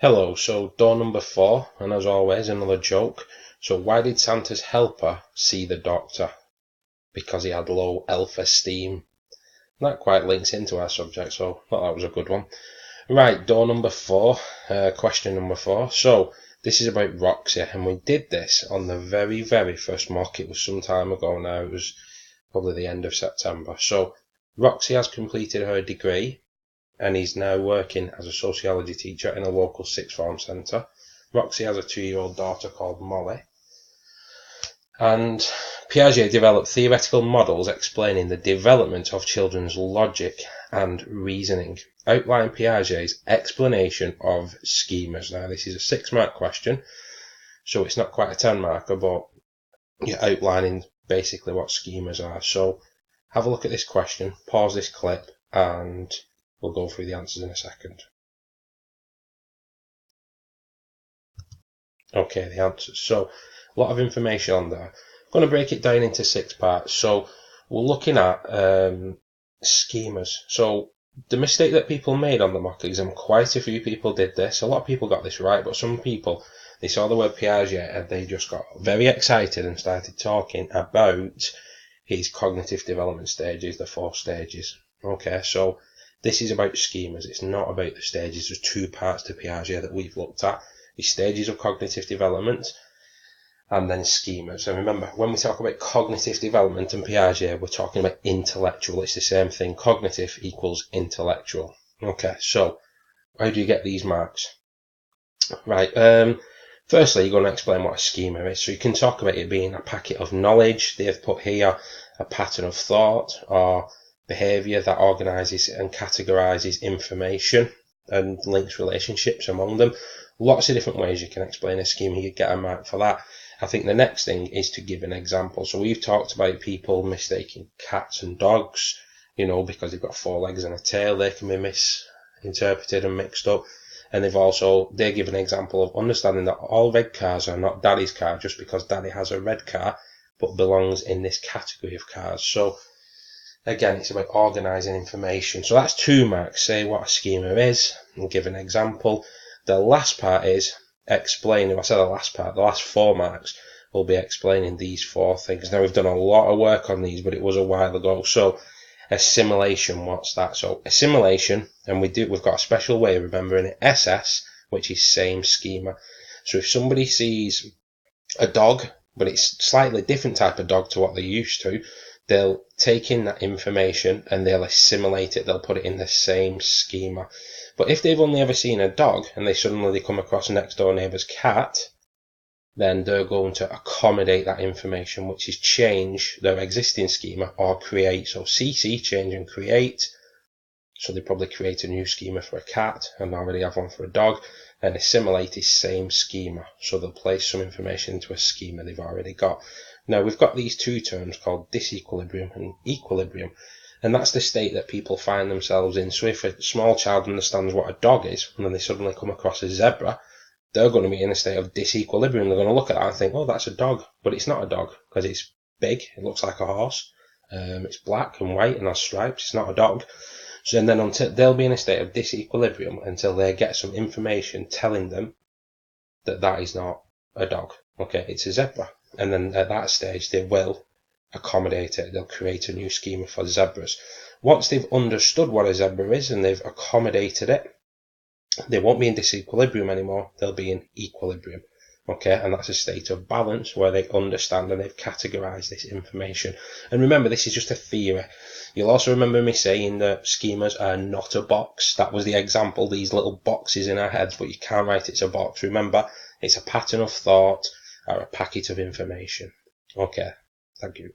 Hello, so door number 4, and as always, another joke. So why did Santa's helper see the doctor? Because he had low self-esteem. That quite links into our subject, so I thought that was a good one. Right, door number 4, question number 4. So this is about Roxy, and we did this on the very first mock. It was some time ago now. It was probably the end of September. So Roxy has completed her degree and he's now working as a sociology teacher in a local sixth form centre. Roxy has a 2-year-old daughter called Molly. And Piaget developed theoretical models explaining the development of children's logic and reasoning. Outline Piaget's explanation of schemas. Now, this is a 6-mark question, so it's not quite a 10-marker, but you're outlining basically what schemas are. So have a look at this question, pause this clip, and we'll go through the answers in a second. Okay, the answers. So, a lot of information on there. I'm going to break it down into 6 parts. So, we're looking at schemas. So, the mistake that people made on the mock exam, quite a few people did this. A lot of people got this right, but some people, they saw the word Piaget and they just got very excited and started talking about his cognitive development stages, the 4 stages. Okay, so this is about schemas. It's not about the stages. There's 2 parts to Piaget that we've looked at. The stages of cognitive development and then schemas. And remember, when we talk about cognitive development and Piaget, we're talking about intellectual. It's the same thing. Cognitive equals intellectual. Okay, so how do you get these marks? Right, firstly, you're going to explain what a schema is. So you can talk about it being a packet of knowledge. They've put here a pattern of thought or behaviour that organises and categorises information and links relationships among them. Lots of different ways you can explain a schema. You get a mark for that. I think the next thing is to give an example. So we've talked about people mistaking cats and dogs, because they've got 4 legs and a tail. They can be misinterpreted and mixed up. And they give an example of understanding that all red cars are not daddy's car just because daddy has a red car, but belongs in this category of cars. So again, it's about organising information. So that's 2 marks. Say what a schema is and give an example. The last part is explaining. I said the last part. The last 4 marks will be explaining these 4 things. Now, we've done a lot of work on these, but it was a while ago. So assimilation, what's that? So assimilation, and we've got a special way of remembering it. SS, which is same schema. So if somebody sees a dog, but it's slightly different type of dog to what they're used to, they'll take in that information and they'll assimilate it. They'll put it in the same schema. But if they've only ever seen a dog and they come across a next door neighbour's cat, then they're going to accommodate that information, which is change their existing schema or create. So CC, change and create. So they probably create a new schema for a cat and already have one for a dog. And assimilate is same schema. So they'll place some information into a schema they've already got. Now, we've got these 2 terms called disequilibrium and equilibrium, and that's the state that people find themselves in. So if a small child understands what a dog is, and then they suddenly come across a zebra, they're going to be in a state of disequilibrium. They're going to look at that and think, oh, that's a dog, but it's not a dog, because it's big, it looks like a horse, it's black and white and has stripes, it's not a dog. So then until they'll be in a state of disequilibrium until they get some information telling them that that is not a dog, okay, it's a zebra. And then at that stage, they will accommodate it. They'll create a new schema for zebras. Once they've understood what a zebra is and they've accommodated it, they won't be in disequilibrium anymore. They'll be in equilibrium. Okay, and that's a state of balance where they understand and they've categorized this information. And remember, this is just a theory. You'll also remember me saying that schemas are not a box. That was the example, these little boxes in our heads, but you can't write it's a box. Remember, it's a pattern of thought or a packet of information. Okay, thank you.